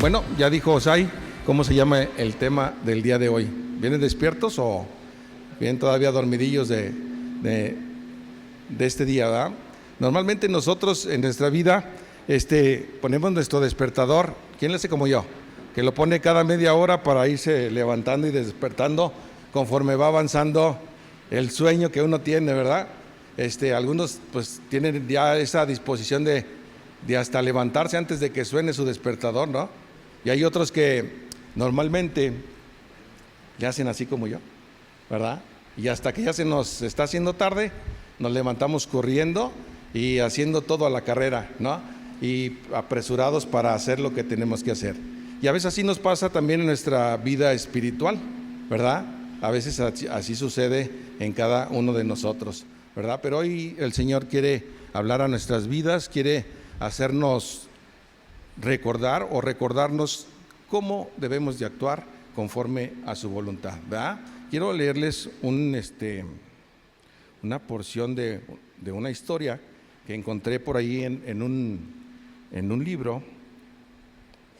Bueno, ya dijo Osay, ¿cómo se llama el tema del día de hoy? ¿Vienen despiertos o vienen todavía dormidillos de, de este día, ¿verdad? Normalmente nosotros en nuestra vida ponemos nuestro despertador. ¿Quién le hace como yo? Que lo pone cada media hora para irse levantando y despertando conforme va avanzando el sueño que uno tiene, ¿verdad? Algunos pues tienen ya esa disposición de hasta levantarse antes de que suene su despertador, ¿no? Y hay otros que normalmente le hacen así como yo, ¿verdad? Y hasta que ya se nos está haciendo tarde, nos levantamos corriendo y haciendo todo a la carrera, ¿no? Y apresurados para hacer lo que tenemos que hacer. Y a veces así nos pasa también en nuestra vida espiritual, ¿verdad? A veces así sucede en cada uno de nosotros, ¿verdad? Pero hoy el Señor quiere hablar a nuestras vidas, quiere hacernos recordar o recordarnos cómo debemos de actuar conforme a su voluntad, ¿verdad? Quiero leerles una porción de una historia que encontré por ahí en un libro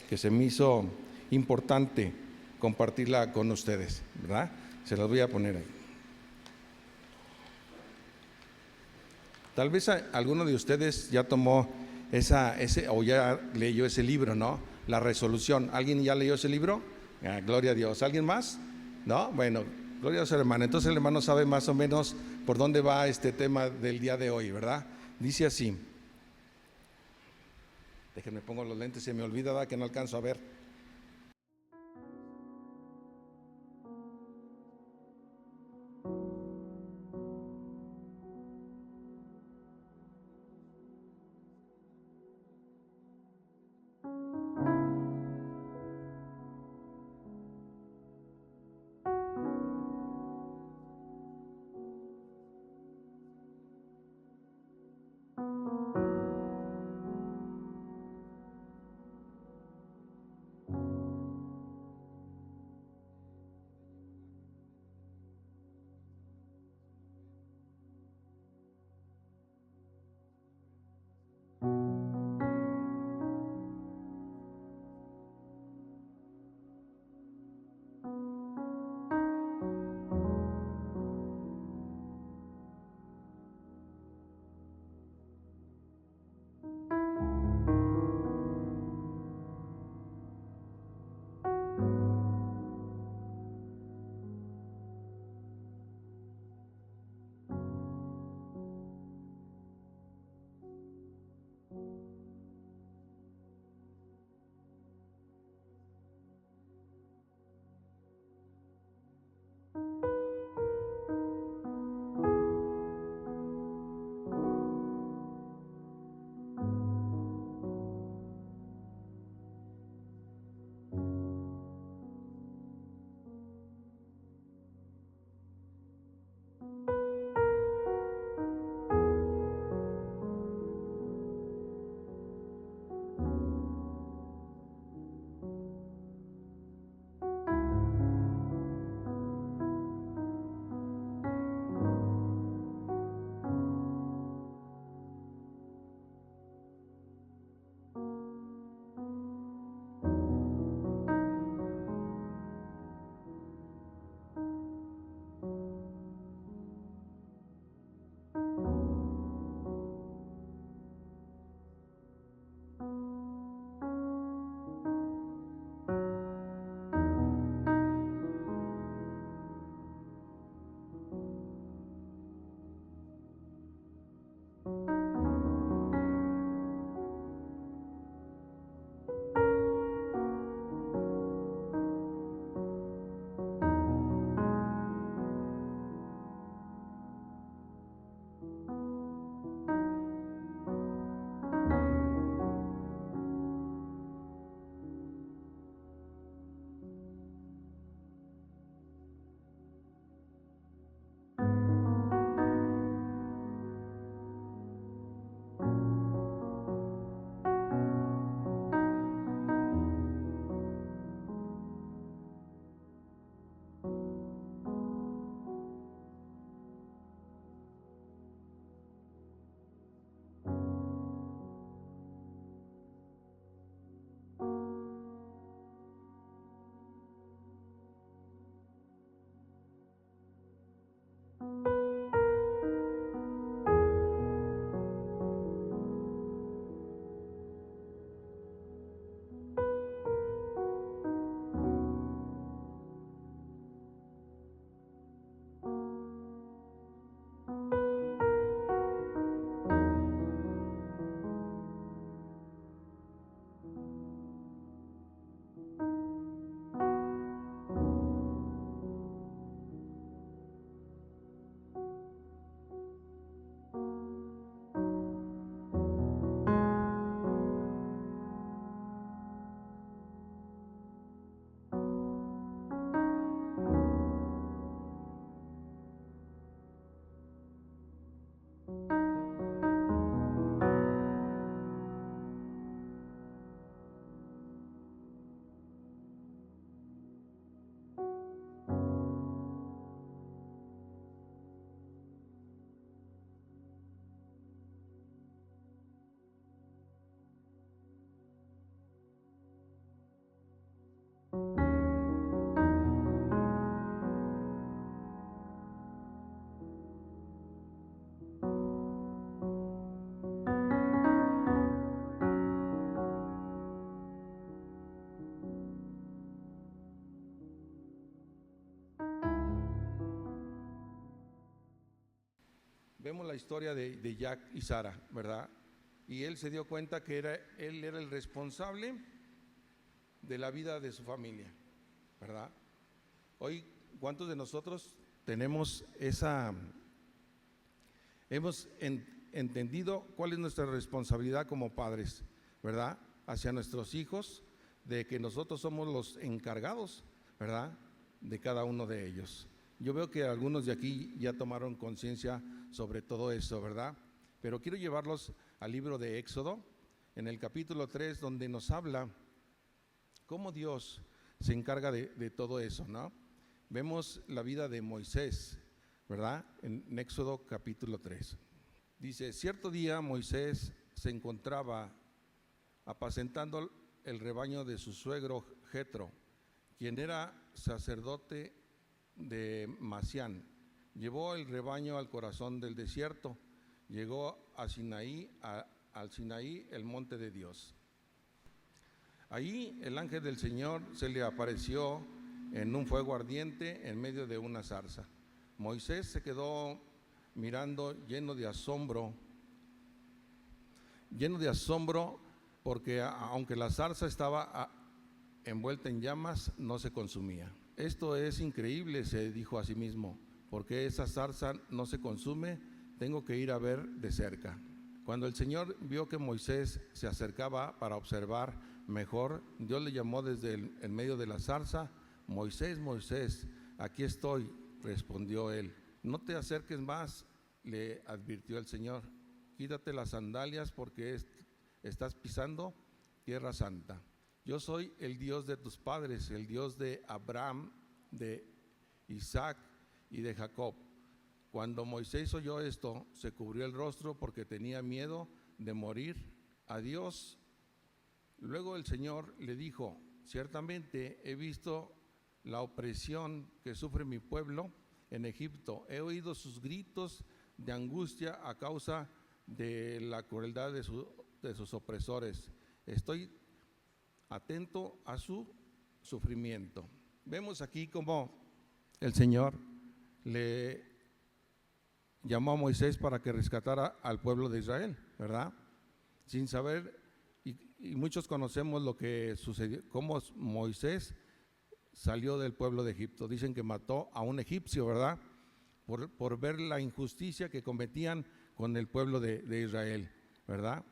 que se me hizo importante compartirla con ustedes, ¿verdad? Se las voy a poner ahí. Tal vez alguno de ustedes ya tomó o ya leyó ese libro, ¿no? La resolución. ¿Alguien ya leyó ese libro? Gloria a Dios. ¿Alguien más? ¿No? Bueno, gloria a Dios, hermano. Entonces el hermano sabe más o menos por dónde va este tema del día de hoy, ¿verdad? Dice así. Déjenme pongo los lentes, se me olvida, ¿verdad? Que no alcanzo a ver. vemos la historia de Jack y Sara, ¿verdad? Y él se dio cuenta que él era el responsable de la vida de su familia, ¿verdad? Hoy, ¿cuántos de nosotros tenemos hemos entendido cuál es nuestra responsabilidad como padres, ¿verdad? Hacia nuestros hijos, de que nosotros somos los encargados, ¿verdad? De cada uno de ellos. Yo veo que algunos de aquí ya tomaron conciencia sobre todo eso, ¿verdad? Pero quiero llevarlos al libro de Éxodo, en el capítulo 3, donde nos habla cómo Dios se encarga de todo eso, ¿no? Vemos la vida de Moisés, ¿verdad? En Éxodo capítulo 3. Dice, cierto día Moisés se encontraba apacentando el rebaño de su suegro Jetro, quien era sacerdote de Masián. Llevó el rebaño al corazón del desierto, llegó a Sinaí, al Sinaí, el monte de Dios. Ahí el ángel del Señor se le apareció en un fuego ardiente en medio de una zarza. Moisés se quedó mirando lleno de asombro porque aunque la zarza estaba envuelta en llamas, no se consumía. Esto es increíble, se dijo a sí mismo, porque esa zarza no se consume, tengo que ir a ver de cerca. Cuando el Señor vio que Moisés se acercaba para observar mejor, Dios le llamó desde el medio de la zarza, Moisés, Moisés, aquí estoy, respondió él. No te acerques más, le advirtió el Señor, quítate las sandalias porque estás pisando tierra santa. Yo soy el Dios de tus padres, el Dios de Abraham, de Isaac y de Jacob. Cuando Moisés oyó esto, se cubrió el rostro porque tenía miedo de morir a Dios. Luego el Señor le dijo, ciertamente he visto la opresión que sufre mi pueblo en Egipto. He oído sus gritos de angustia a causa de la crueldad de sus opresores. Estoy atento a su sufrimiento. Vemos aquí cómo el Señor le llamó a Moisés para que rescatara al pueblo de Israel, ¿verdad? Sin saber, y muchos conocemos lo que sucedió, cómo Moisés salió del pueblo de Egipto. Dicen que mató a un egipcio, ¿verdad? Por ver la injusticia que cometían con el pueblo de Israel, ¿verdad?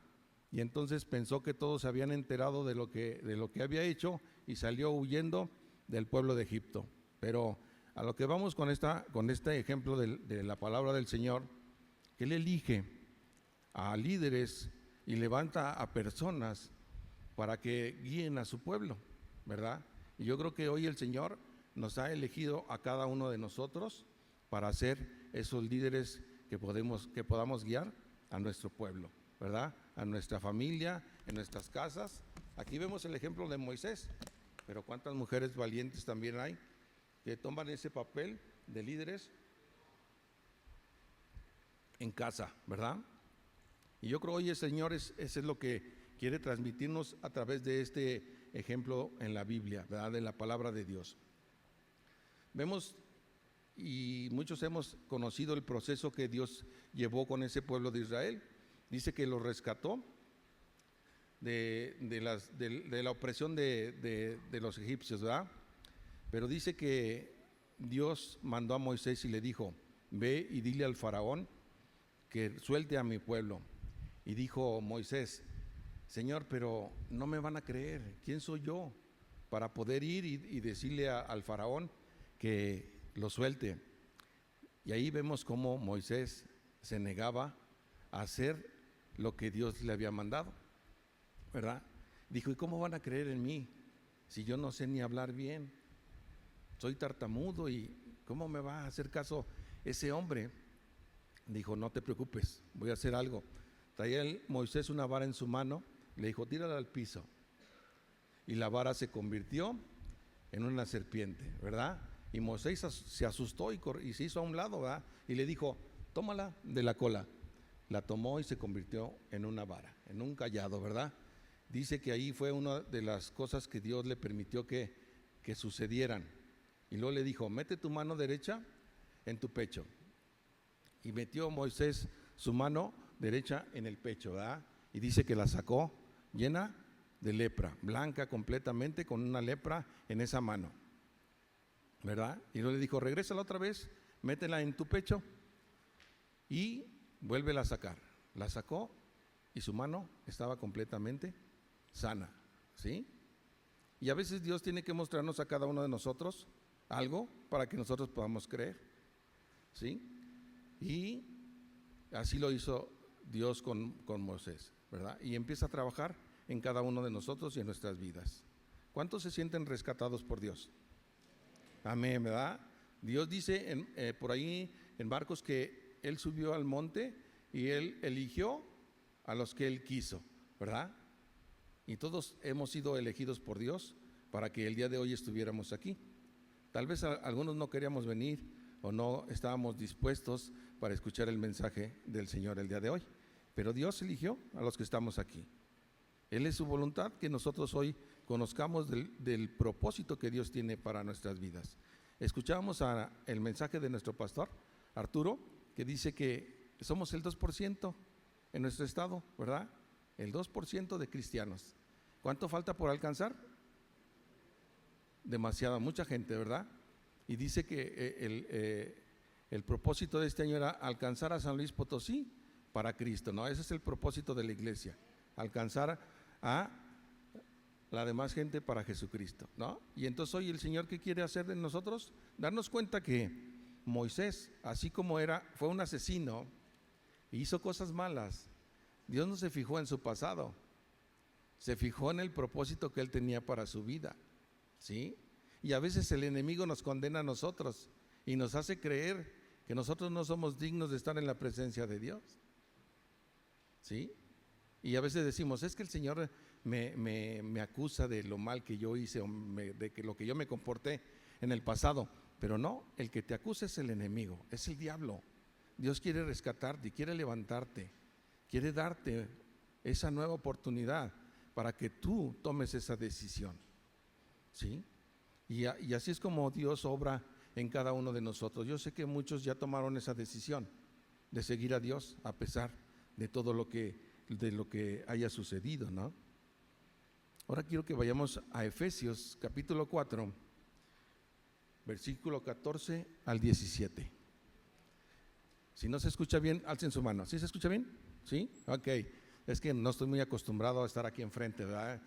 Y entonces pensó que todos se habían enterado de lo que había hecho y salió huyendo del pueblo de Egipto. Pero a lo que vamos con este ejemplo de la palabra del Señor, que Él elige a líderes y levanta a personas para que guíen a su pueblo, ¿verdad? Y yo creo que hoy el Señor nos ha elegido a cada uno de nosotros para ser esos líderes que podamos guiar a nuestro pueblo, ¿verdad? A nuestra familia, en nuestras casas. Aquí vemos el ejemplo de Moisés, pero cuántas mujeres valientes también hay que toman ese papel de líderes en casa, ¿verdad? Y yo creo hoy el Señor eso es lo que quiere transmitirnos a través de este ejemplo en la Biblia, ¿verdad? De la palabra de Dios. Vemos, y muchos hemos conocido el proceso que Dios llevó con ese pueblo de Israel. Dice que lo rescató de la opresión de los egipcios, ¿verdad? Pero dice que Dios mandó a Moisés y le dijo, ve y dile al faraón que suelte a mi pueblo. Y dijo Moisés, Señor, pero no me van a creer, ¿quién soy yo para poder ir y decirle al faraón que lo suelte? Y ahí vemos cómo Moisés se negaba a hacer lo que Dios le había mandado, ¿verdad? Dijo, ¿y cómo van a creer en mí si yo no sé ni hablar bien? Soy tartamudo, ¿y cómo me va a hacer caso ese hombre? Dijo, no te preocupes, voy a hacer algo. Traía Moisés una vara en su mano, le dijo, tírala al piso. Y la vara se convirtió en una serpiente, ¿verdad? Y Moisés se asustó y se hizo a un lado, ¿verdad? Y le dijo, tómala de la cola. La tomó y se convirtió en una vara, en un cayado, ¿verdad? Dice que ahí fue una de las cosas que Dios le permitió que sucedieran. Y luego le dijo, mete tu mano derecha en tu pecho. Y metió Moisés su mano derecha en el pecho, ¿verdad? Y dice que la sacó llena de lepra, blanca completamente, con una lepra en esa mano, ¿verdad? Y luego le dijo, regrésala otra vez, métela en tu pecho y vuélvela a sacar. La sacó y su mano estaba completamente sana, ¿sí? Y a veces Dios tiene que mostrarnos a cada uno de nosotros algo para que nosotros podamos creer, ¿sí? Y así lo hizo Dios con Moisés, ¿verdad? Y empieza a trabajar en cada uno de nosotros y en nuestras vidas. ¿Cuántos se sienten rescatados por Dios? Amén, ¿verdad? Dios dice por ahí en Marcos que Él subió al monte y Él eligió a los que Él quiso, ¿verdad? Y todos hemos sido elegidos por Dios para que el día de hoy estuviéramos aquí. Tal vez algunos no queríamos venir o no estábamos dispuestos para escuchar el mensaje del Señor el día de hoy, pero Dios eligió a los que estamos aquí. Él es su voluntad que nosotros hoy conozcamos del propósito que Dios tiene para nuestras vidas. Escuchábamos el mensaje de nuestro pastor Arturo, que dice que somos el 2% en nuestro estado, ¿verdad? El 2% de cristianos. ¿Cuánto falta por alcanzar? Demasiada, mucha gente, ¿verdad? Y dice que el propósito de este año era alcanzar a San Luis Potosí para Cristo, ¿no? Ese es el propósito de la iglesia, alcanzar a la demás gente para Jesucristo, ¿no? Y entonces hoy el Señor, ¿qué quiere hacer de nosotros? Darnos cuenta que Moisés, así como fue un asesino e hizo cosas malas, Dios no se fijó en su pasado, se fijó en el propósito que Él tenía para su vida, ¿sí? Y a veces el enemigo nos condena a nosotros y nos hace creer que nosotros no somos dignos de estar en la presencia de Dios, ¿sí? Y a veces decimos, es que el Señor me acusa de lo mal que yo hice, de que lo que yo me comporté en el pasado. Pero no, el que te acusa es el enemigo, es el diablo. Dios quiere rescatarte, quiere levantarte, quiere darte esa nueva oportunidad para que tú tomes esa decisión, ¿sí? Y así es como Dios obra en cada uno de nosotros. Yo sé que muchos ya tomaron esa decisión de seguir a Dios a pesar de todo lo que haya sucedido, ¿no? Ahora quiero que vayamos a Efesios capítulo 4, versículo 14 al 17. Si no se escucha bien, alcen su mano. ¿Sí se escucha bien? ¿Sí? Ok. Es que no estoy muy acostumbrado a estar aquí enfrente, ¿verdad?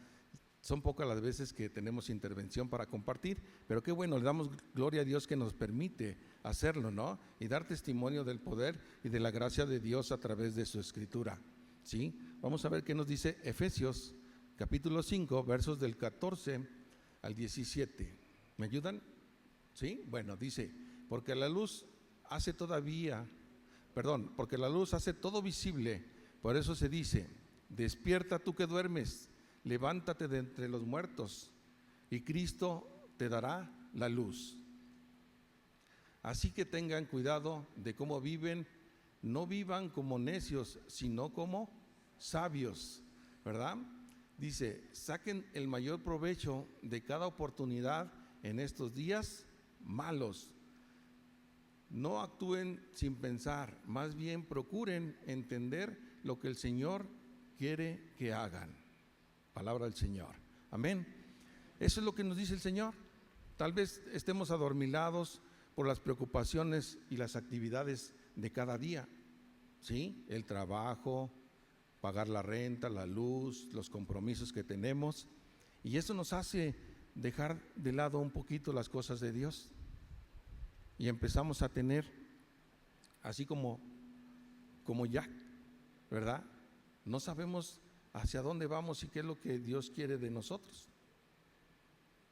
Son pocas las veces que tenemos intervención para compartir, pero qué bueno, le damos gloria a Dios que nos permite hacerlo, ¿no? Y dar testimonio del poder y de la gracia de Dios a través de su escritura, ¿sí? Vamos a ver qué nos dice Efesios capítulo 5, versos del 14 al 17. ¿Me ayudan? ¿Sí? Bueno, dice, porque la luz hace todo visible, por eso se dice, despierta tú que duermes, levántate de entre los muertos y Cristo te dará la luz. Así que tengan cuidado de cómo viven, no vivan como necios, sino como sabios, ¿verdad? Dice, saquen el mayor provecho de cada oportunidad en estos días malos. No actúen sin pensar, más bien procuren entender lo que el Señor quiere que hagan. Palabra del Señor. Amén. Eso es lo que nos dice el Señor. Tal vez estemos adormilados por las preocupaciones y las actividades de cada día, ¿sí? El trabajo, pagar la renta, la luz, los compromisos que tenemos, y eso nos hace dejar de lado un poquito las cosas de Dios y empezamos a tener así como Jack, ¿verdad? No sabemos hacia dónde vamos y qué es lo que Dios quiere de nosotros,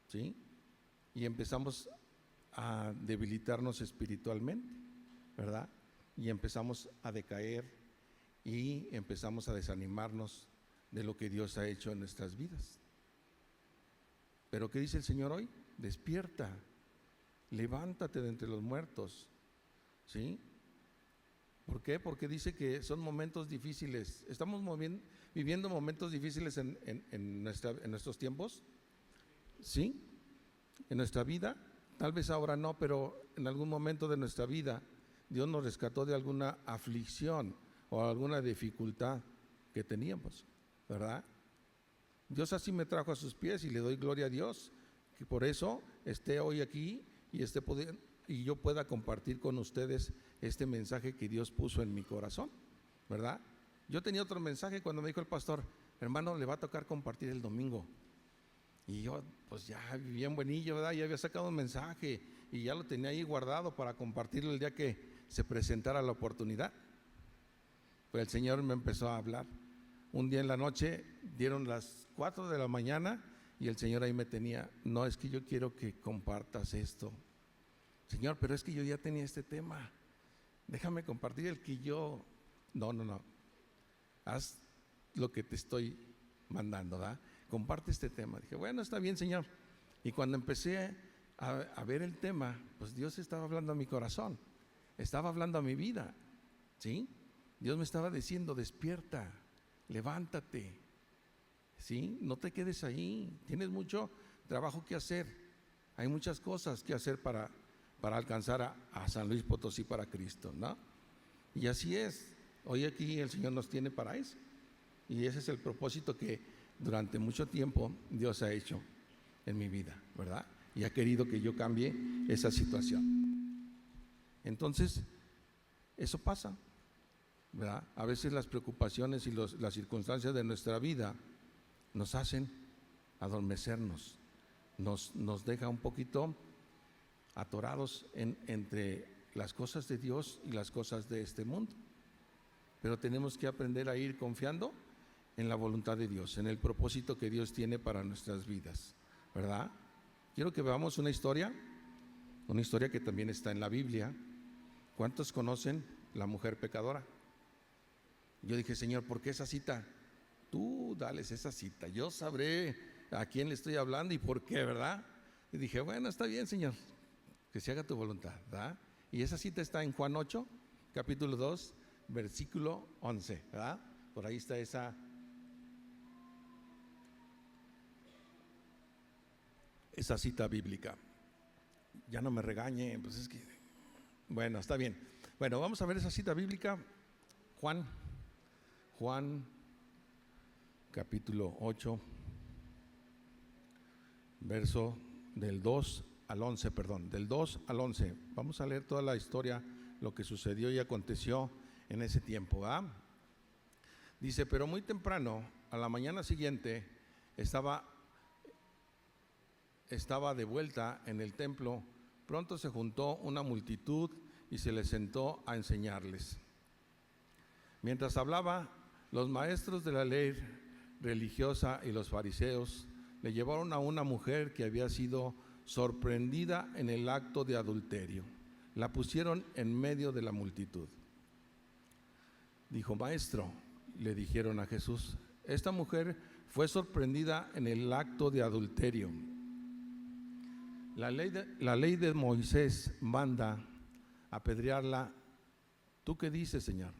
¿sí? Y empezamos a debilitarnos espiritualmente, ¿verdad? Y empezamos a decaer y empezamos a desanimarnos de lo que Dios ha hecho en nuestras vidas. Pero ¿qué dice el Señor hoy? Despierta, levántate de entre los muertos, ¿sí? ¿Por qué? Porque dice que son momentos difíciles. ¿Estamos viviendo momentos difíciles en nuestros tiempos? ¿Sí? ¿En nuestra vida? Tal vez ahora no, pero en algún momento de nuestra vida Dios nos rescató de alguna aflicción o alguna dificultad que teníamos, ¿verdad? Dios así me trajo a sus pies y le doy gloria a Dios, que por eso esté hoy aquí y yo pueda compartir con ustedes este mensaje que Dios puso en mi corazón, ¿verdad? Yo tenía otro mensaje cuando me dijo el pastor, hermano, le va a tocar compartir el domingo. Y yo, pues ya bien buenillo, ¿verdad? Ya había sacado un mensaje y ya lo tenía ahí guardado para compartirlo el día que se presentara la oportunidad. Pues el Señor me empezó a hablar. Un día en la noche, dieron las 4 de la mañana y el Señor ahí me tenía, no, es que yo quiero que compartas esto. Señor, pero es que yo ya tenía este tema, déjame compartir el que yo… No, haz lo que te estoy mandando, ¿verdad? Comparte este tema. Dije, bueno, está bien, Señor. Y cuando empecé a ver el tema, pues Dios estaba hablando a mi corazón, estaba hablando a mi vida, ¿sí? Dios me estaba diciendo, despierta, levántate, ¿sí? No te quedes ahí, tienes mucho trabajo que hacer, hay muchas cosas que hacer para alcanzar a San Luis Potosí para Cristo, ¿no? Y así es, hoy aquí el Señor nos tiene para eso, y ese es el propósito que durante mucho tiempo Dios ha hecho en mi vida, ¿verdad? Y ha querido que yo cambie esa situación. Entonces, eso pasa, ¿verdad? A veces las preocupaciones y las circunstancias de nuestra vida nos hacen adormecernos, nos deja un poquito atorados entre las cosas de Dios y las cosas de este mundo. Pero tenemos que aprender a ir confiando en la voluntad de Dios, en el propósito que Dios tiene para nuestras vidas, ¿verdad? Quiero que veamos una historia que también está en la Biblia. ¿Cuántos conocen la mujer pecadora? Yo dije, Señor, ¿por qué esa cita? Tú dales esa cita, yo sabré a quién le estoy hablando y por qué, ¿verdad? Y dije, bueno, está bien, Señor, que se haga tu voluntad, ¿verdad? Y esa cita está en Juan 8, capítulo 2, versículo 11, ¿verdad? Por ahí está esa cita bíblica. Ya no me regañe, pues es que… Bueno, está bien. Bueno, vamos a ver esa cita bíblica. Juan capítulo 8, verso del 2 al 11, del 2 al 11. Vamos a leer toda la historia, lo que sucedió y aconteció en ese tiempo, ¿verdad? Dice, pero muy temprano, a la mañana siguiente, estaba de vuelta en el templo. Pronto se juntó una multitud y se les sentó a enseñarles. Mientras hablaba, los maestros de la ley religiosa y los fariseos le llevaron a una mujer que había sido sorprendida en el acto de adulterio. La pusieron en medio de la multitud. Dijo, maestro, le dijeron a Jesús, esta mujer fue sorprendida en el acto de adulterio. La ley de Moisés manda apedrearla. ¿Tú qué dices, Señor?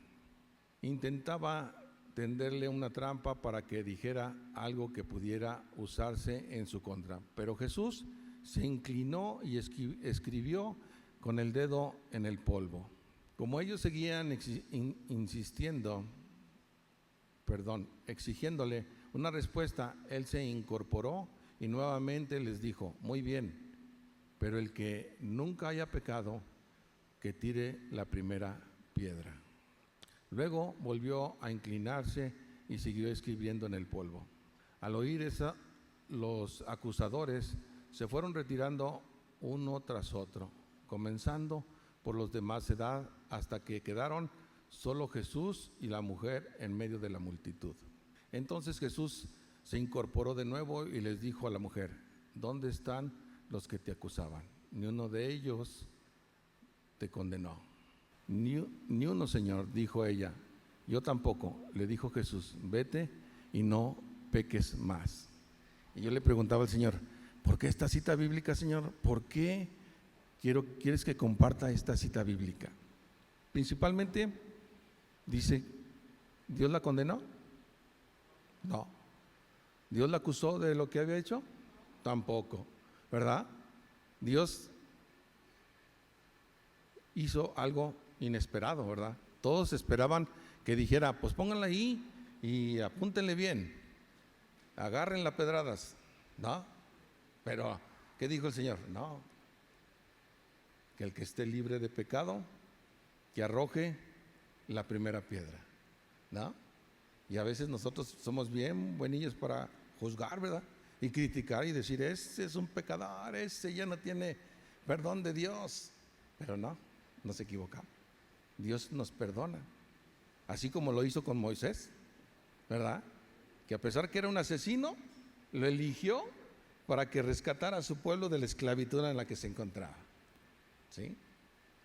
Intentaba tenderle una trampa para que dijera algo que pudiera usarse en su contra. Pero Jesús se inclinó y escribió con el dedo en el polvo. Como ellos seguían exigiéndole una respuesta, él se incorporó y nuevamente les dijo, muy bien, pero el que nunca haya pecado, que tire la primera piedra. Luego volvió a inclinarse y siguió escribiendo en el polvo. Al oír eso, los acusadores se fueron retirando uno tras otro, comenzando por los de más edad, hasta que quedaron solo Jesús y la mujer en medio de la multitud. Entonces Jesús se incorporó de nuevo y les dijo a la mujer, ¿dónde están los que te acusaban? Ni uno de ellos te condenó. Ni uno, Señor, dijo ella. Yo tampoco, le dijo Jesús, vete y no peques más. Y yo le preguntaba al Señor, ¿por qué esta cita bíblica, Señor? ¿Por qué quieres que comparta esta cita bíblica? Principalmente, dice, ¿Dios la condenó? No. ¿Dios la acusó de lo que había hecho? Tampoco, ¿verdad? Dios hizo algo inesperado, ¿verdad? Todos esperaban que dijera, pues pónganla ahí y apúntenle bien, agarren las pedradas, ¿no? Pero, ¿qué dijo el Señor? No, que el que esté libre de pecado, que arroje la primera piedra, ¿no? Y a veces nosotros somos bien buenillos para juzgar, ¿verdad? Y criticar y decir, ese es un pecador, ese ya no tiene perdón de Dios. Pero no, nos equivocamos. Dios nos perdona, así como lo hizo con Moisés, ¿verdad? Que a pesar que era un asesino, lo eligió para que rescatara a su pueblo de la esclavitud en la que se encontraba, ¿sí?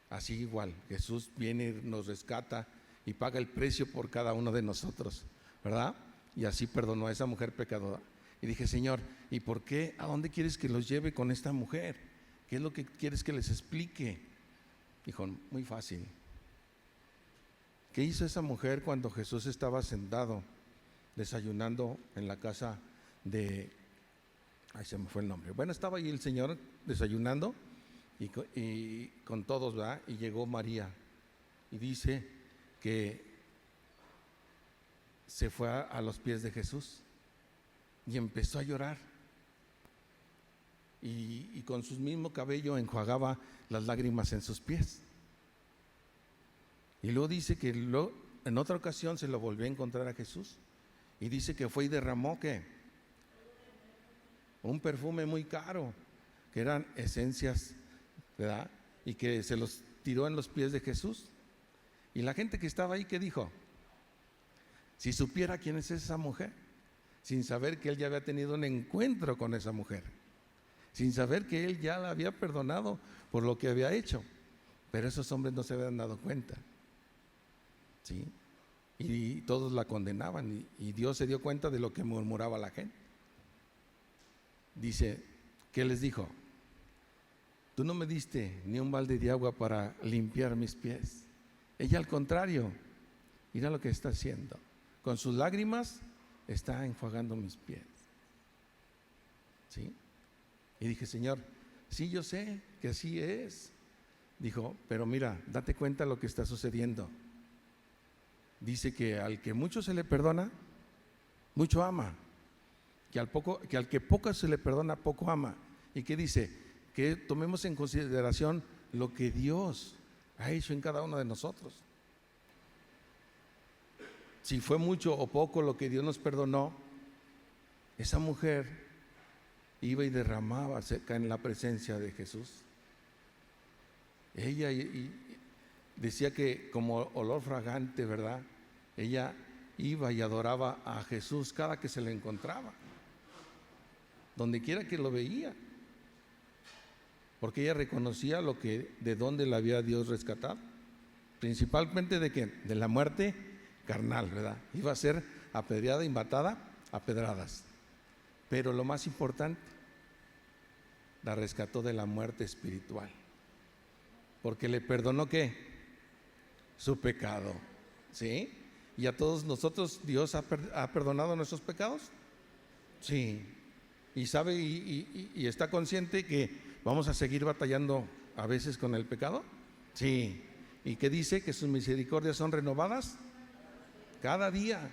Así igual, Jesús viene y nos rescata y paga el precio por cada uno de nosotros, ¿verdad? Y así perdonó a esa mujer pecadora. Y dije, Señor, ¿y por qué? ¿A dónde quieres que los lleve con esta mujer? ¿Qué es lo que quieres que les explique? Dijo, muy fácil. ¿Qué hizo esa mujer cuando Jesús estaba sentado desayunando en la casa de... Ay, se me fue el nombre. Bueno, estaba ahí el Señor desayunando y con todos, ¿verdad? Y llegó María y dice que se fue a los pies de Jesús y empezó a llorar y con su mismo cabello enjuagaba las lágrimas en sus pies. Y luego dice que en otra ocasión se lo volvió a encontrar a Jesús y dice que fue y derramó ¿qué? Un perfume muy caro, que eran esencias, ¿verdad? Y que se los tiró en los pies de Jesús. Y la gente que estaba ahí, ¿qué dijo? Si supiera quién es esa mujer, sin saber que él ya había tenido un encuentro con esa mujer, sin saber que él ya la había perdonado por lo que había hecho. Pero esos hombres no se habían dado cuenta, ¿sí? Y todos la condenaban y Dios se dio cuenta de lo que murmuraba la gente. Dice, ¿qué les dijo? Tú no me diste ni un balde de agua para limpiar mis pies. Ella al contrario, mira lo que está haciendo. Con sus lágrimas está enjuagando mis pies, ¿sí? Y dije, Señor, sí, yo sé que así es. Dijo, pero mira, date cuenta lo que está sucediendo. Dice que al que mucho se le perdona, mucho ama. Que al que poco se le perdona, poco ama. ¿Y qué dice? Que tomemos en consideración lo que Dios ha hecho en cada uno de nosotros. Si fue mucho o poco lo que Dios nos perdonó, esa mujer iba y derramaba cerca en la presencia de Jesús. Ella y decía que como olor fragante, ¿verdad? Ella iba y adoraba a Jesús cada que se le encontraba, donde quiera que lo veía, porque ella reconocía de dónde la había Dios rescatado, principalmente de qué, de la muerte carnal, ¿verdad? Iba a ser apedreada y matada a pedradas, pero lo más importante, la rescató de la muerte espiritual, porque le perdonó ¿qué? Su pecado, ¿sí? ¿Y a todos nosotros Dios ha perdonado nuestros pecados? Sí. ¿Y sabe y está consciente que vamos a seguir batallando a veces con el pecado? Sí. ¿Y qué dice? Que sus misericordias son renovadas cada día,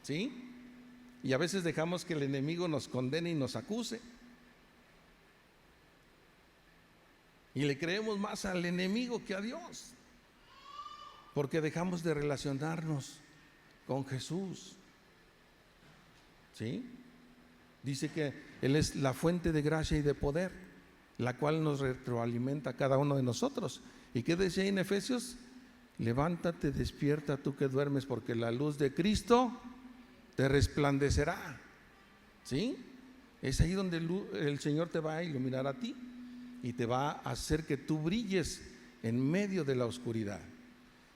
¿sí? Y a veces dejamos que el enemigo nos condene y nos acuse. Y le creemos más al enemigo que a Dios, porque dejamos de relacionarnos con Jesús, ¿sí? Dice que Él es la fuente de gracia y de poder, la cual nos retroalimenta a cada uno de nosotros. ¿Y qué decía en Efesios? Levántate, despierta tú que duermes, porque la luz de Cristo te resplandecerá, ¿sí? Es ahí donde el Señor te va a iluminar a ti y te va a hacer que tú brilles en medio de la oscuridad.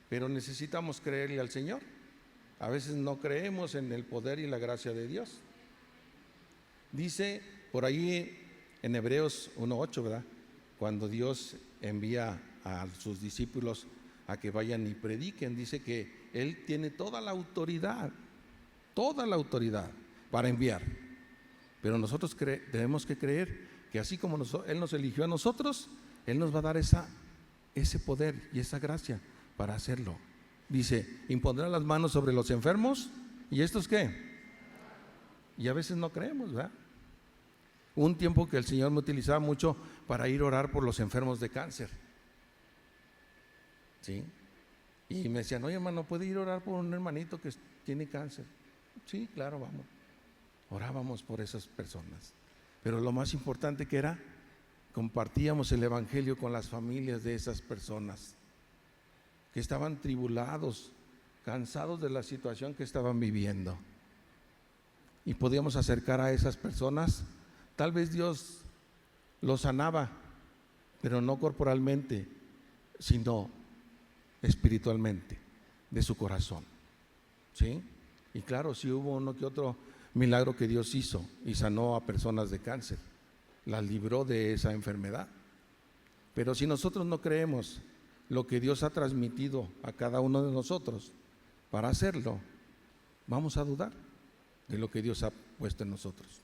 Pero necesitamos creerle al Señor. A veces no creemos en el poder y la gracia de Dios. Dice por ahí en Hebreos 1:8, ¿verdad? Cuando Dios envía a sus discípulos a que vayan y prediquen, dice que Él tiene toda la autoridad para enviar. Pero nosotros tenemos que creer que así como Él nos eligió a nosotros, Él nos va a dar ese poder y esa gracia para hacerlo. Dice, impondrán las manos sobre los enfermos. ¿Y estos qué? Y a veces no creemos, ¿verdad? Un tiempo que el Señor me utilizaba mucho para ir a orar por los enfermos de cáncer. ¿Sí? Y me decían, oye hermano, ¿puede ir a orar por un hermanito que tiene cáncer? Sí, claro, vamos. Orábamos por esas personas. Pero lo más importante que era, compartíamos el evangelio con las familias de esas personas que estaban tribulados, cansados de la situación que estaban viviendo. Y podíamos acercar a esas personas. Tal vez Dios los sanaba, pero no corporalmente, sino espiritualmente, de su corazón. ¿Sí? Y claro, sí hubo uno que otro milagro que Dios hizo y sanó a personas de cáncer, las libró de esa enfermedad. Pero si nosotros no creemos lo que Dios ha transmitido a cada uno de nosotros para hacerlo, vamos a dudar de lo que Dios ha puesto en nosotros.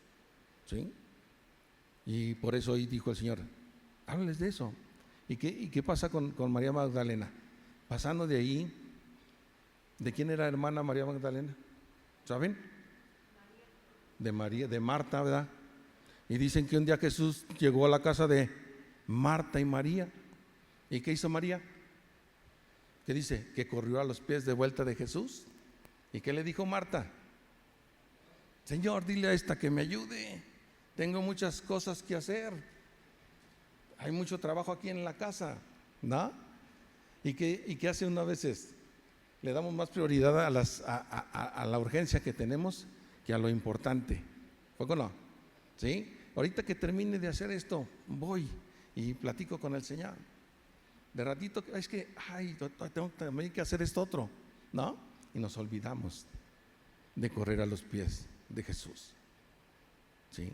¿Sí? Y por eso hoy dijo el Señor, háblales de eso. ¿Y qué pasa con María Magdalena? Pasando de ahí, ¿de quién era hermana María Magdalena? ¿Saben? De María, de Marta, ¿verdad? Y dicen que un día Jesús llegó a la casa de Marta y María. ¿Y qué hizo María? ¿Qué dice? Que corrió a los pies de vuelta de Jesús. ¿Y qué le dijo Marta? Señor, dile a esta que me ayude. Tengo muchas cosas que hacer. Hay mucho trabajo aquí en la casa, ¿no? ¿Y qué hace uno a veces? Le damos más prioridad a la urgencia que tenemos que a lo importante. ¿Poco no? ¿Sí? Ahorita que termine de hacer esto, voy y platico con el Señor. De ratito, es que, tengo también que hacer esto otro, ¿no? Y nos olvidamos de correr a los pies de Jesús. ¿Sí?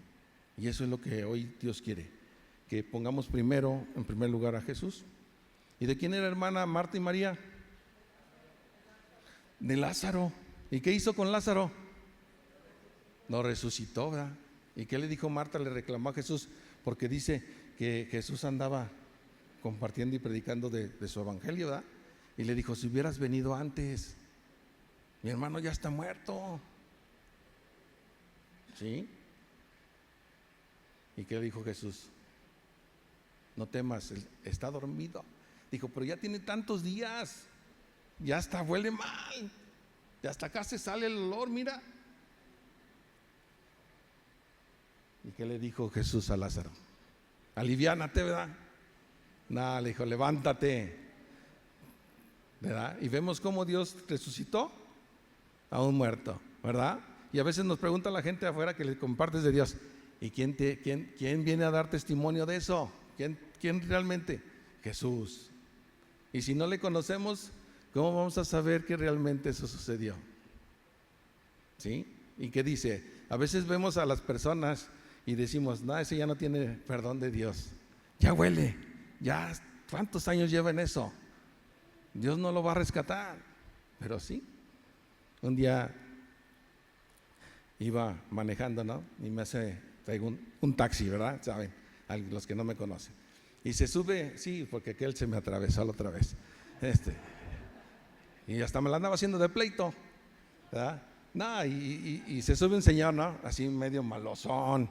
Y eso es lo que hoy Dios quiere, que pongamos en primer lugar a Jesús. ¿Y de quién era hermana Marta y María? De Lázaro. ¿Y qué hizo con Lázaro? Lo resucitó, ¿verdad? ¿Y qué le dijo Marta? Le reclamó a Jesús, porque dice que Jesús andaba compartiendo y predicando de su evangelio, ¿verdad? Y le dijo, si hubieras venido antes, mi hermano ya está muerto. ¿Sí? ¿Y qué le dijo Jesús? No temas, él está dormido. Dijo, pero ya tiene tantos días, ya hasta huele mal, ya hasta acá se sale el olor, mira. ¿Y qué le dijo Jesús a Lázaro? Aliviánate, ¿verdad? Nada, le dijo, levántate, ¿verdad? Y vemos cómo Dios resucitó a un muerto, ¿verdad? Y a veces nos pregunta la gente afuera que le compartes de Dios, ¿y quién viene a dar testimonio de eso? ¿Quién realmente? Jesús. Y si no le conocemos, ¿cómo vamos a saber que realmente eso sucedió? ¿Sí? ¿Y qué dice? A veces vemos a las personas y decimos, no, ese ya no tiene perdón de Dios, ya huele, ya ¿cuántos años lleva en eso? Dios no lo va a rescatar. Pero sí, un día iba manejando, ¿no? Y traigo un taxi, ¿verdad? Saben, a los que no me conocen. Y se sube, sí, porque aquel se me atravesó la otra vez. Y hasta me la andaba haciendo de pleito, ¿verdad? No, y se sube un señor, ¿no? Así medio malosón,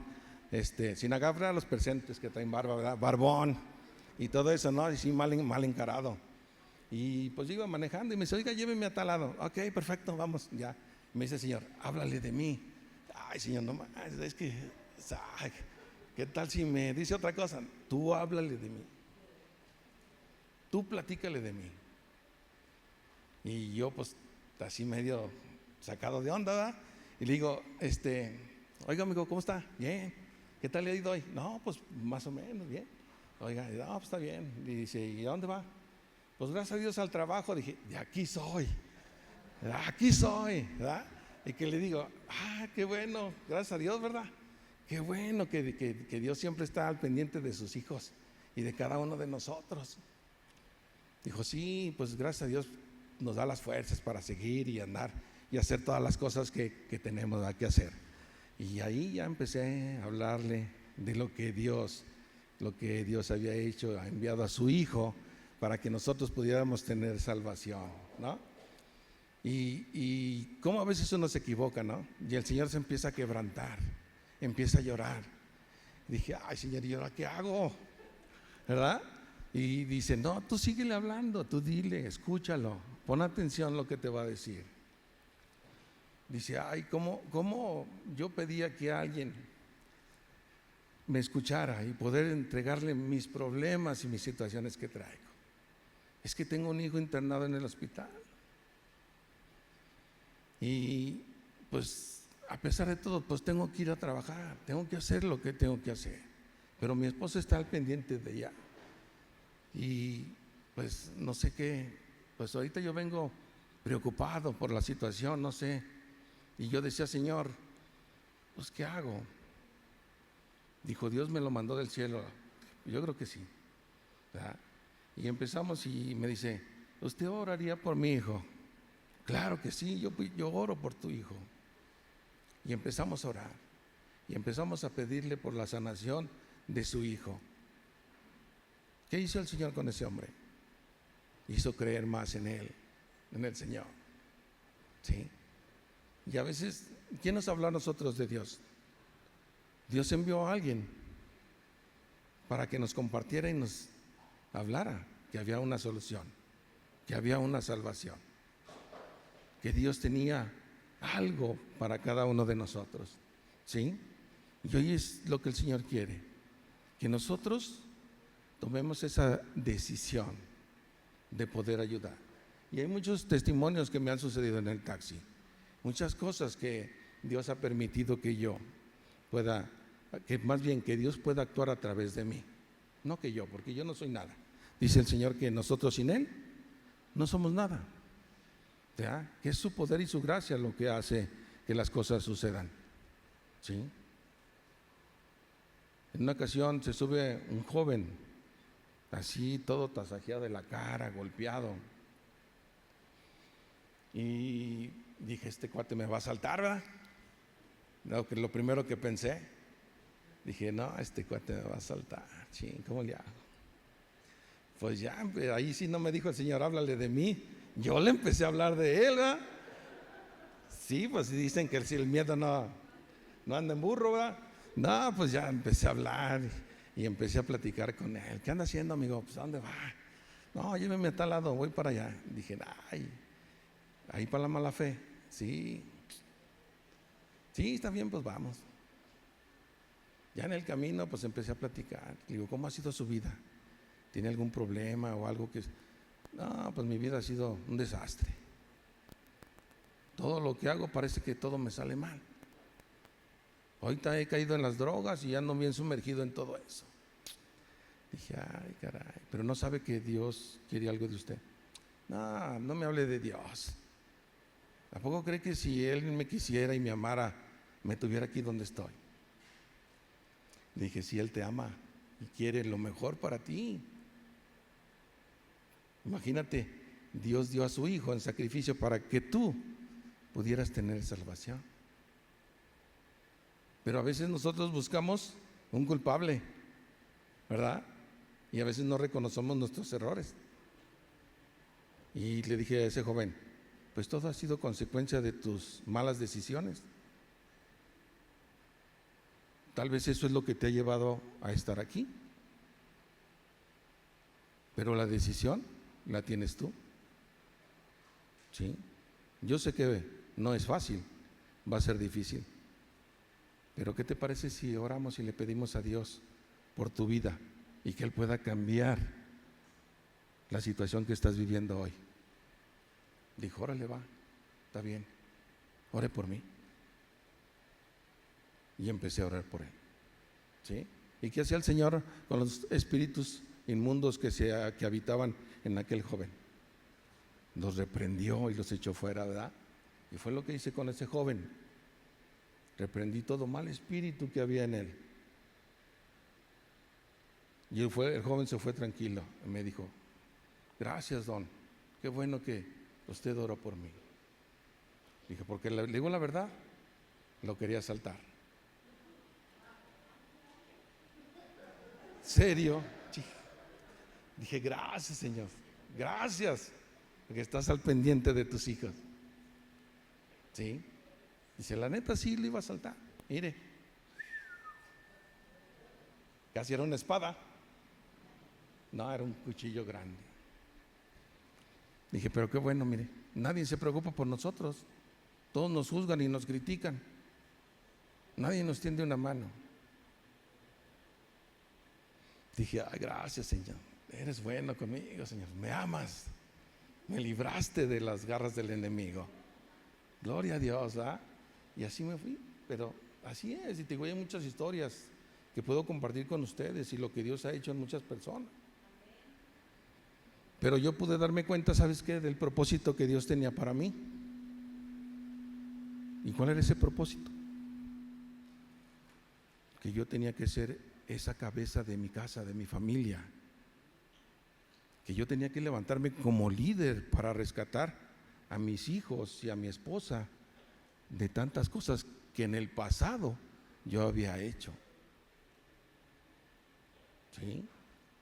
sin agarrar a los presentes que traen barba, ¿verdad? Barbón y todo eso, ¿no? Y sí, mal encarado. Y pues yo iba manejando y me dice, oiga, lléveme a tal lado. Ok, perfecto, vamos, ya. Me dice el Señor, háblale de mí. Ay, Señor, no más, es que, ¿qué tal si me dice otra cosa? Tú háblale de mí. Tú platícale de mí. Y yo pues así medio sacado de onda, ¿verdad? Y le digo, oiga amigo, ¿cómo está? Bien. ¿Qué tal le ha ido hoy? No, pues más o menos, bien. Oiga, no, pues está bien. Y dice, ¿y a dónde va? Pues gracias a Dios al trabajo. Dije, de aquí soy, ¿verdad? Y que le digo, qué bueno, gracias a Dios, ¿verdad? Qué bueno que Dios siempre está al pendiente de sus hijos y de cada uno de nosotros. Dijo, sí, pues gracias a Dios nos da las fuerzas para seguir y andar y hacer todas las cosas que tenemos que hacer. Y ahí ya empecé a hablarle de lo que Dios había hecho, ha enviado a su Hijo para que nosotros pudiéramos tener salvación, ¿no? Y cómo a veces uno se equivoca, ¿no? Y el Señor se empieza a quebrantar, empieza a llorar. Dije, ay Señor, ¿y ahora qué hago? ¿Verdad? Y dice, no, tú síguele hablando, tú dile, escúchalo, pon atención a lo que te va a decir. Dice, ay, ¿cómo yo pedía que alguien me escuchara y poder entregarle mis problemas y mis situaciones que traigo? Es que tengo un hijo internado en el hospital. Y pues a pesar de todo, pues tengo que ir a trabajar, tengo que hacer lo que tengo que hacer. Pero mi esposa está al pendiente de ella. Y pues no sé qué, pues ahorita yo vengo preocupado por la situación, no sé. Y yo decía, Señor, pues ¿qué hago? Dijo, Dios me lo mandó del cielo. Yo creo que sí, ¿verdad? Y empezamos y me dice, ¿usted oraría por mi hijo? Claro que sí, yo oro por tu hijo. Y empezamos a orar. Y empezamos a pedirle por la sanación de su hijo. ¿Qué hizo el Señor con ese hombre? Hizo creer más en Él, en el Señor. ¿Sí? Y a veces, ¿quién nos habló a nosotros de Dios? Dios envió a alguien para que nos compartiera y nos hablara que había una solución, que había una salvación, que Dios tenía algo para cada uno de nosotros. ¿Sí? Y hoy es lo que el Señor quiere, que nosotros tomemos esa decisión de poder ayudar. Y hay muchos testimonios que me han sucedido en el taxi, muchas cosas que Dios ha permitido que yo pueda, que más bien que Dios pueda actuar a través de mí, no que yo, porque yo no soy nada. Dice el Señor que nosotros sin Él no somos nada, ¿verdad? Que es su poder y su gracia lo que hace que las cosas sucedan. ¿Sí? En una ocasión se sube un joven, así todo tasajeado de la cara, golpeado. Y dije, este cuate me va a asaltar, ¿verdad? Lo primero que pensé, dije, no, este cuate me va a asaltar, ching, ¿cómo le hago? Pues ya, ahí sí no me dijo el Señor, háblale de mí. Yo le empecé a hablar de Él, ¿verdad? Sí, pues dicen que si el miedo no anda en burro, ¿verdad? No, pues ya empecé a hablar y empecé a platicar con él. ¿Qué anda haciendo, amigo? Pues ¿a dónde va? No, lléveme a tal lado, voy para allá. Dije, ay, ahí para la mala fe. Sí, está bien, pues vamos. Ya en el camino, pues empecé a platicar. Le digo, ¿cómo ha sido su vida? ¿Tiene algún problema o algo que...? No, pues mi vida ha sido un desastre. Todo lo que hago parece que todo me sale mal. Ahorita he caído en las drogas y ando bien sumergido en todo eso. Dije, ay, caray, pero no sabe que Dios quiere algo de usted. No, no me hable de Dios. ¿Tampoco cree que si Él me quisiera y me amara, me tuviera aquí donde estoy? Dije, si Él te ama y quiere lo mejor para ti. Imagínate, Dios dio a su Hijo en sacrificio para que tú pudieras tener salvación. Pero a veces nosotros buscamos un culpable, ¿verdad? Y a veces no reconocemos nuestros errores. Y le dije a ese joven, pues todo ha sido consecuencia de tus malas decisiones. Tal vez eso es lo que te ha llevado a estar aquí. Pero la decisión la tienes tú. ¿Sí? Yo sé que no es fácil, va a ser difícil. Pero ¿qué te parece si oramos y le pedimos a Dios por tu vida y que Él pueda cambiar la situación que estás viviendo hoy? Dijo, órale, va, está bien, ore por mí. Y empecé a orar por él. ¿Sí? ¿Y qué hacía el Señor con los espíritus inmundos que habitaban en aquel joven? Los reprendió y los echó fuera, ¿verdad? Y fue lo que hice con ese joven. Reprendí todo mal espíritu que había en él. Y el joven se fue tranquilo. Y me dijo, gracias, don, qué bueno que usted oró por mí. Dije, porque le digo la verdad, lo quería asaltar. ¿Serio? Sí. Dije, gracias, Señor, gracias, porque estás al pendiente de tus hijos. ¿Sí? Dice, la neta sí lo iba a saltar. Mire, casi era una espada. No, era un cuchillo grande. Dije, pero qué bueno, mire, nadie se preocupa por nosotros. Todos nos juzgan y nos critican. Nadie nos tiende una mano. Dije, ay, gracias, Señor, eres bueno conmigo, Señor, me amas, me libraste de las garras del enemigo. Gloria a Dios, ¿verdad? Y así me fui, pero así es. Y te digo, hay muchas historias que puedo compartir con ustedes y lo que Dios ha hecho en muchas personas. Pero yo pude darme cuenta, ¿sabes qué? Del propósito que Dios tenía para mí. ¿Y cuál era ese propósito? Que yo tenía que ser esa cabeza de mi casa, de mi familia. Que yo tenía que levantarme como líder para rescatar a mis hijos y a mi esposa de tantas cosas que en el pasado yo había hecho. ¿Sí?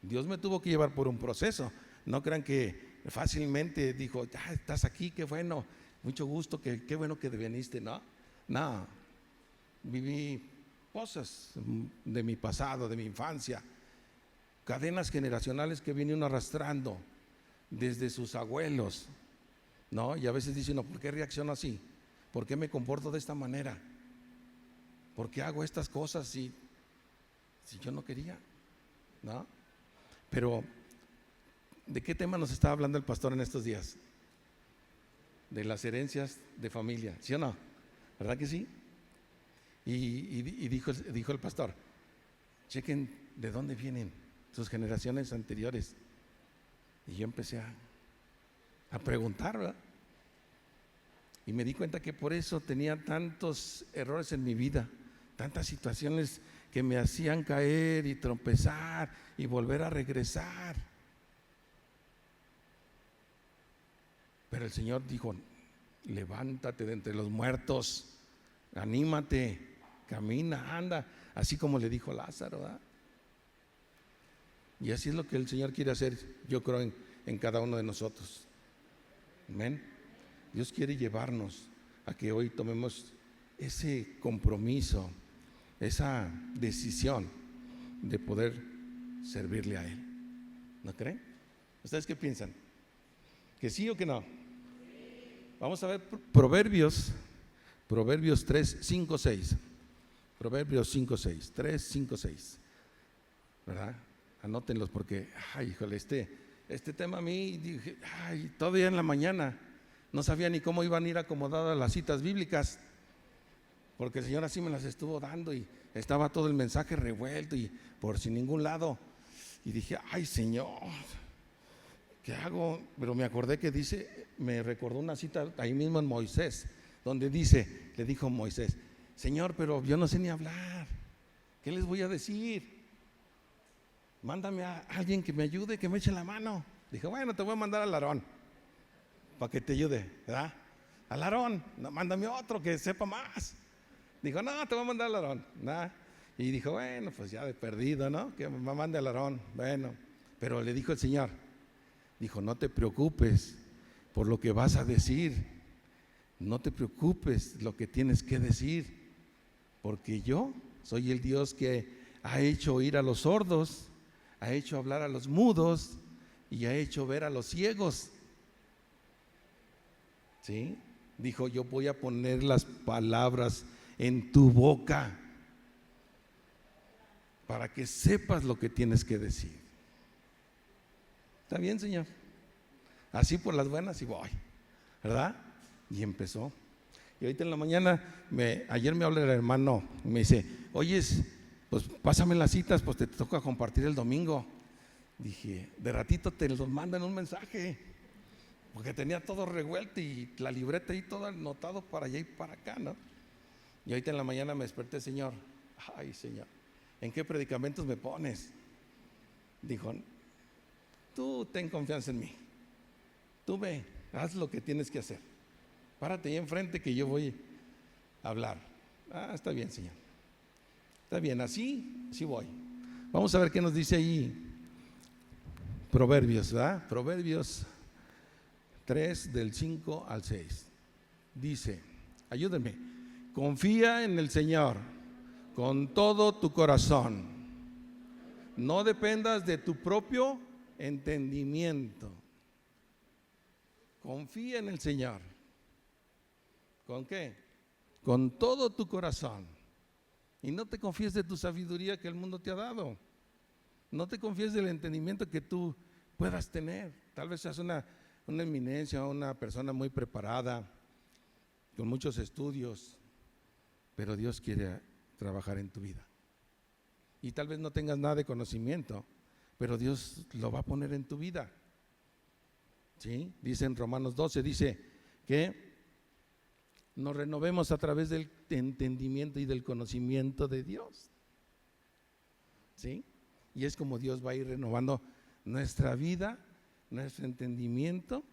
Dios me tuvo que llevar por un proceso. No crean que fácilmente dijo, ya estás aquí, qué bueno, mucho gusto, qué bueno que viniste. No, viví cosas de mi pasado, de mi infancia, cadenas generacionales que viene uno arrastrando desde sus abuelos, ¿no? Y a veces dice uno, ¿por qué reacciono así? ¿Por qué me comporto de esta manera? ¿Por qué hago estas cosas si yo no quería? ¿No? Pero ¿de qué tema nos está hablando el pastor en estos días? De las herencias de familia, ¿sí o no? ¿Verdad que sí? Y dijo el pastor, chequen de dónde vienen sus generaciones anteriores. Y yo empecé a preguntar, ¿verdad? Y me di cuenta que por eso tenía tantos errores en mi vida, tantas situaciones que me hacían caer y tropezar y volver a regresar. Pero el Señor dijo, levántate de entre los muertos, anímate, camina, anda, así como le dijo Lázaro, ¿verdad? Y así es lo que el Señor quiere hacer, yo creo, en cada uno de nosotros. Amén. Dios quiere llevarnos a que hoy tomemos ese compromiso, esa decisión de poder servirle a Él. ¿No creen? ¿Ustedes qué piensan? ¿Que sí o que no? Vamos a ver Proverbios 3, 5, 6. Proverbios 5, 6, 3, 5, 6. ¿Verdad? Anótenlos porque, ay, híjole, este tema a mí, dije, ay, todavía en la mañana no sabía ni cómo iban a ir acomodadas las citas bíblicas, porque el Señor así me las estuvo dando y estaba todo el mensaje revuelto y por sin ningún lado. Y dije, ay, Señor, ¿qué hago? Pero me acordé que dice, me recordó una cita ahí mismo en Moisés, donde dice, le dijo Moisés, Señor, pero yo no sé ni hablar, ¿qué les voy a decir? Mándame a alguien que me ayude, que me eche la mano. Dije, bueno, te voy a mandar al Aarón para que te ayude, ¿verdad? Al Aarón, no, mándame otro que sepa más. Dijo, no, te voy a mandar al Aarón, ¿verdad? Y dijo, bueno, pues ya de perdido, ¿no? Que me mande al Aarón. Bueno, pero le dijo el Señor, dijo, no te preocupes por lo que vas a decir, no te preocupes lo que tienes que decir, porque yo soy el Dios que ha hecho oír a los sordos, ha hecho hablar a los mudos y ha hecho ver a los ciegos. ¿Sí? Dijo, yo voy a poner las palabras en tu boca para que sepas lo que tienes que decir. ¿Está bien, Señor? Así por las buenas y voy, ¿verdad? Y empezó. Y ahorita en la mañana, ayer me habló el hermano, me dice, oyes, pues pásame las citas, pues te toca compartir el domingo. Dije, de ratito te los mandan un mensaje, porque tenía todo revuelto y la libreta ahí todo anotado para allá y para acá, ¿no? Y ahorita en la mañana me desperté, Señor, ay, Señor, ¿en qué predicamentos me pones? Dijo, tú ten confianza en mí, tú ve, haz lo que tienes que hacer, párate ahí enfrente que yo voy a hablar. Está bien, Señor, está bien, así voy. Vamos a ver qué nos dice ahí Proverbios, ¿verdad? Proverbios 3 del 5 al 6. Dice, ayúdenme, confía en el Señor con todo tu corazón. No dependas de tu propio entendimiento. Confía en el Señor. ¿Con qué? Con todo tu corazón. Y no te confíes de tu sabiduría que el mundo te ha dado. No te confíes del entendimiento que tú puedas tener. Tal vez seas una eminencia, una persona muy preparada, con muchos estudios, pero Dios quiere trabajar en tu vida. Y tal vez no tengas nada de conocimiento, pero Dios lo va a poner en tu vida. ¿Sí? Dice en Romanos 12, dice que nos renovemos a través del entendimiento y del conocimiento de Dios. ¿Sí? Y es como Dios va a ir renovando nuestra vida, nuestro entendimiento,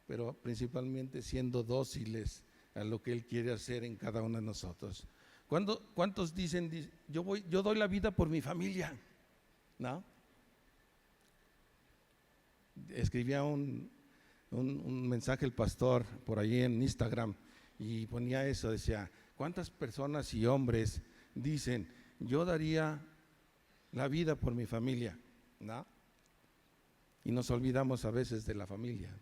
pero principalmente siendo dóciles a lo que Él quiere hacer en cada uno de nosotros. ¿Cuántos dicen, yo doy la vida por mi familia? ¿No? Escribía un mensaje el pastor por allí en Instagram y ponía eso, decía, ¿cuántas personas y hombres dicen, yo daría la vida por mi familia? ¿No? Y nos olvidamos a veces de la familia.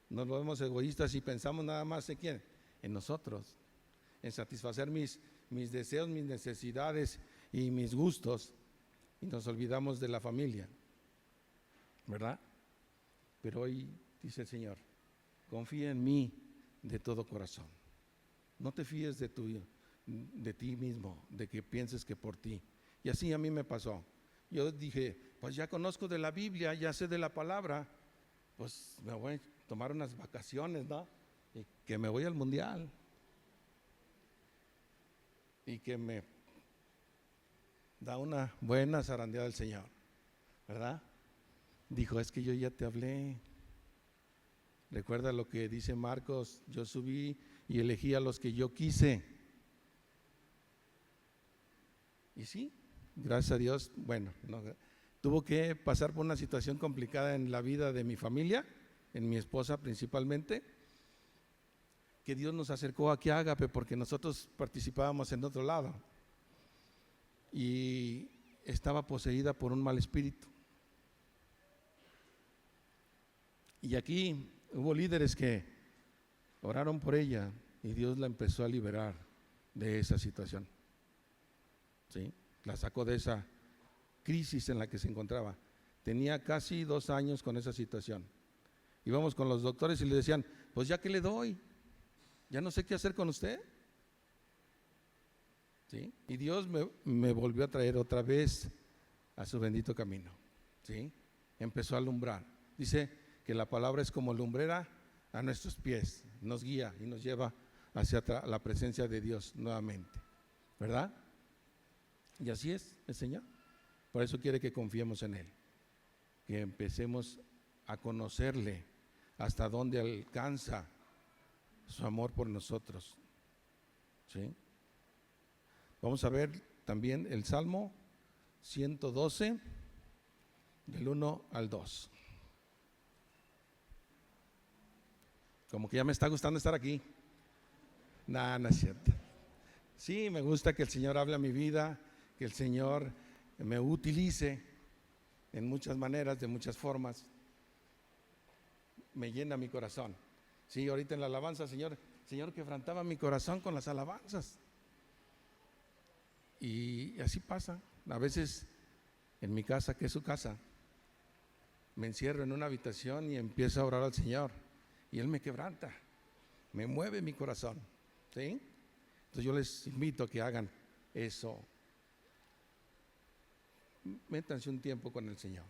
Nos volvemos egoístas y pensamos nada más en quién, en nosotros, en satisfacer mis deseos, mis necesidades y mis gustos, y nos olvidamos de la familia, ¿verdad? Pero hoy dice el Señor, confía en mí de todo corazón. No te fíes de ti mismo, de que pienses que por ti. Y así a mí me pasó. Yo dije, pues ya conozco de la Biblia, ya sé de la palabra, pues me voy a tomar unas vacaciones, ¿no? Y que me voy al mundial. Y que me da una buena zarandeada del Señor, ¿verdad? Dijo, es que yo ya te hablé. Recuerda lo que dice Marcos, yo subí y elegí a los que yo quise. Y sí, gracias a Dios, bueno, tuvo que pasar por una situación complicada en la vida de mi familia, en mi esposa principalmente, que Dios nos acercó aquí a Ágape porque nosotros participábamos en otro lado y estaba poseída por un mal espíritu. Y aquí hubo líderes que oraron por ella y Dios la empezó a liberar de esa situación. ¿Sí? La sacó de esa crisis en la que se encontraba. Tenía casi 2 años con esa situación. Íbamos con los doctores y le decían, pues ya que le doy, ya no sé qué hacer con usted. ¿Sí? Y Dios me volvió a traer otra vez a su bendito camino. ¿Sí? Empezó a alumbrar. Dice que la palabra es como lumbrera a nuestros pies, nos guía y nos lleva hacia la presencia de Dios nuevamente, ¿verdad? Y así es el Señor. Por eso quiere que confiemos en Él, que empecemos a conocerle hasta dónde alcanza su amor por nosotros. ¿Sí? Vamos a ver también el Salmo 112, del 1 al 2. Como que ya me está gustando estar aquí. No es cierto. Sí, me gusta que el Señor hable a mi vida, que el Señor me utilice en muchas maneras, de muchas formas. Me llena mi corazón. Sí, ahorita en la alabanza, Señor quebrantaba mi corazón con las alabanzas. Y así pasa. A veces en mi casa, que es su casa, me encierro en una habitación y empiezo a orar al Señor. Y Él me quebranta, me mueve mi corazón. ¿Sí? Entonces yo les invito a que hagan eso. Métanse un tiempo con el Señor.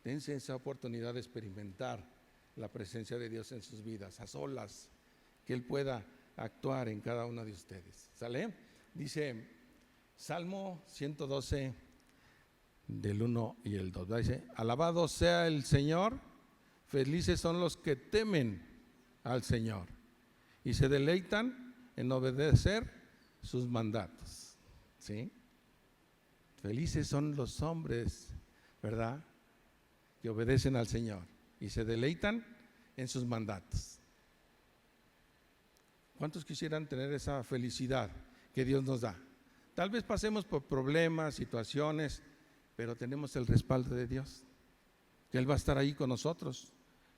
Dense esa oportunidad de experimentar la presencia de Dios en sus vidas, a solas, que Él pueda actuar en cada uno de ustedes. ¿Sale? Dice Salmo 112, del 1 y el 2. Dice, alabado sea el Señor, felices son los que temen al Señor y se deleitan en obedecer sus mandatos. ¿Sí? Felices son los hombres, ¿verdad?, que obedecen al Señor y se deleitan en sus mandatos. ¿Cuántos quisieran tener esa felicidad que Dios nos da? Tal vez pasemos por problemas, situaciones, pero tenemos el respaldo de Dios, que Él va a estar ahí con nosotros.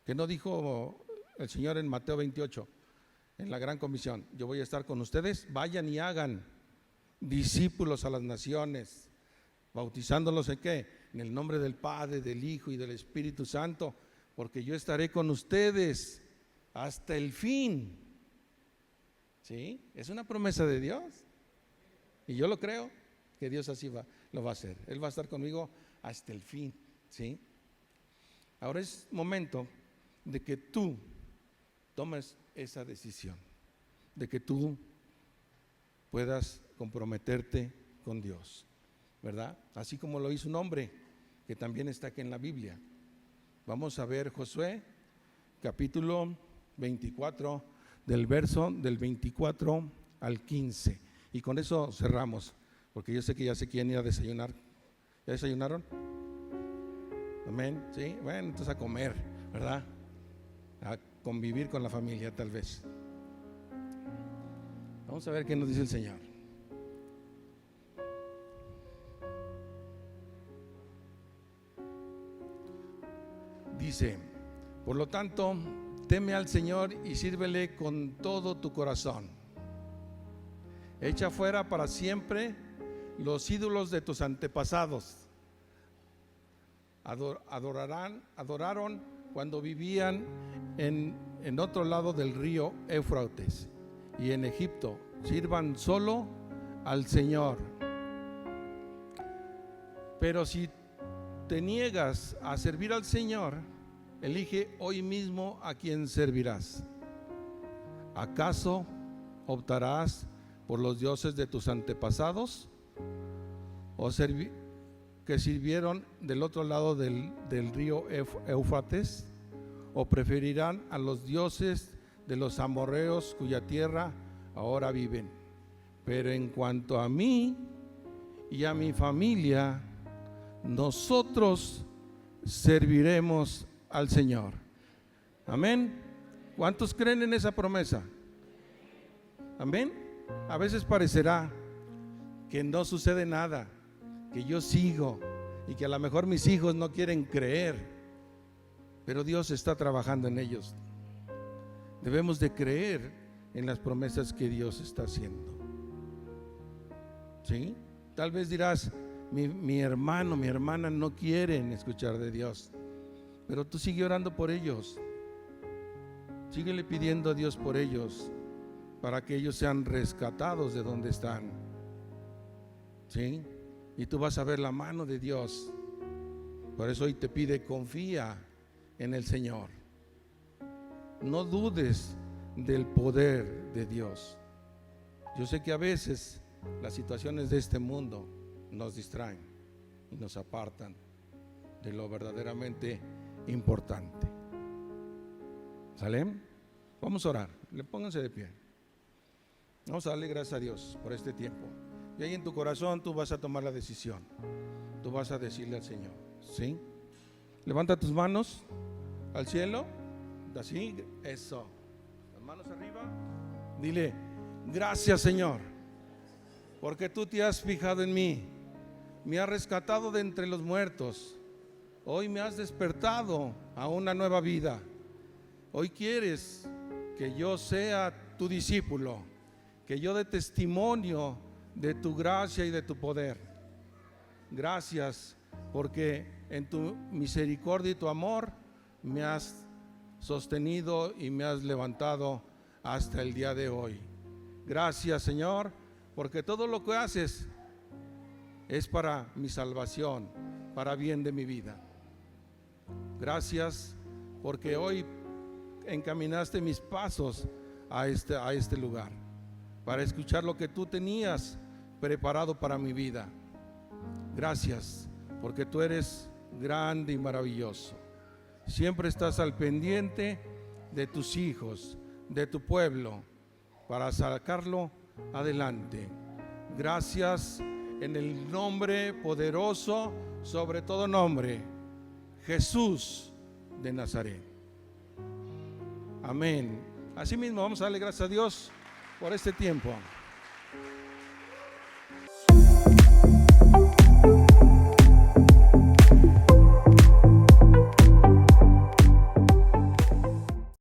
Que no dijo el Señor en Mateo 28, en la gran comisión: yo voy a estar con ustedes, vayan y hagan discípulos a las naciones, bautizándolos ¿en qué? En el nombre del Padre, del Hijo y del Espíritu Santo, porque yo estaré con ustedes hasta el fin. ¿Sí? Es una promesa de Dios. Y yo lo creo, que Dios así lo va a hacer. Él va a estar conmigo hasta el fin. ¿Sí? Ahora es momento de que tú tomes esa decisión, de que tú puedas comprometerte con Dios, ¿verdad? Así como lo hizo un hombre que también está aquí en la Biblia. Vamos a ver Josué, capítulo 24, del verso del 24 al 15. Y con eso cerramos, porque yo sé que ya se quieren ir a desayunar. ¿Ya desayunaron? Amén. Sí, bueno, entonces a comer, ¿verdad? A convivir con la familia tal vez. Vamos a ver qué nos dice el Señor. Dice: por lo tanto, teme al Señor y sírvele con todo tu corazón. Echa fuera para siempre los ídolos de tus antepasados. Adoraron cuando vivían en otro lado del río Éufrates y en Egipto. Sirvan solo al Señor. Pero si te niegas a servir al Señor, elige hoy mismo a quién servirás. ¿Acaso optarás por los dioses de tus antepasados o que sirvieron del otro lado del río Éufrates? ¿O preferirán a los dioses de los amorreos cuya tierra ahora viven? Pero en cuanto a mí y a mi familia, nosotros serviremos al Señor. Amén. ¿Cuántos creen en esa promesa? Amén. A veces parecerá que no sucede nada, que yo sigo y que a lo mejor mis hijos no quieren creer, pero Dios está trabajando en ellos. Debemos de creer en las promesas que Dios está haciendo. ¿Sí? Tal vez dirás: mi hermano, mi hermana no quieren escuchar de Dios, pero tú sigue orando por ellos, síguele pidiendo a Dios por ellos, para que ellos sean rescatados de donde están. ¿Sí? Y tú vas a ver la mano de Dios. Por eso hoy te pide: confía en el Señor. No dudes del poder de Dios. Yo sé que a veces las situaciones de este mundo nos distraen y nos apartan de lo verdaderamente importante. ¿Sale? Vamos a orar. Pónganse de pie. Vamos a darle gracias a Dios por este tiempo. Y ahí en tu corazón tú vas a tomar la decisión. Tú vas a decirle al Señor, ¿sí? Levanta tus manos al cielo. Así, eso. Las manos arriba. Dile: gracias, Señor, porque tú te has fijado en mí. Me has rescatado de entre los muertos. Hoy me has despertado a una nueva vida. Hoy quieres que yo sea tu discípulo, que yo dé testimonio de tu gracia y de tu poder. Gracias porque en tu misericordia y tu amor me has sostenido y me has levantado hasta el día de hoy. Gracias, Señor, porque todo lo que haces es para mi salvación, para bien de mi vida. Gracias porque hoy encaminaste mis pasos a este lugar, para escuchar lo que tú tenías preparado para mi vida. Gracias porque tú eres grande y maravilloso. Siempre estás al pendiente de tus hijos, de tu pueblo, para sacarlo adelante. Gracias en el nombre poderoso, sobre todo nombre, Jesús de Nazaret. Amén. Asimismo, vamos a darle gracias a Dios por este tiempo.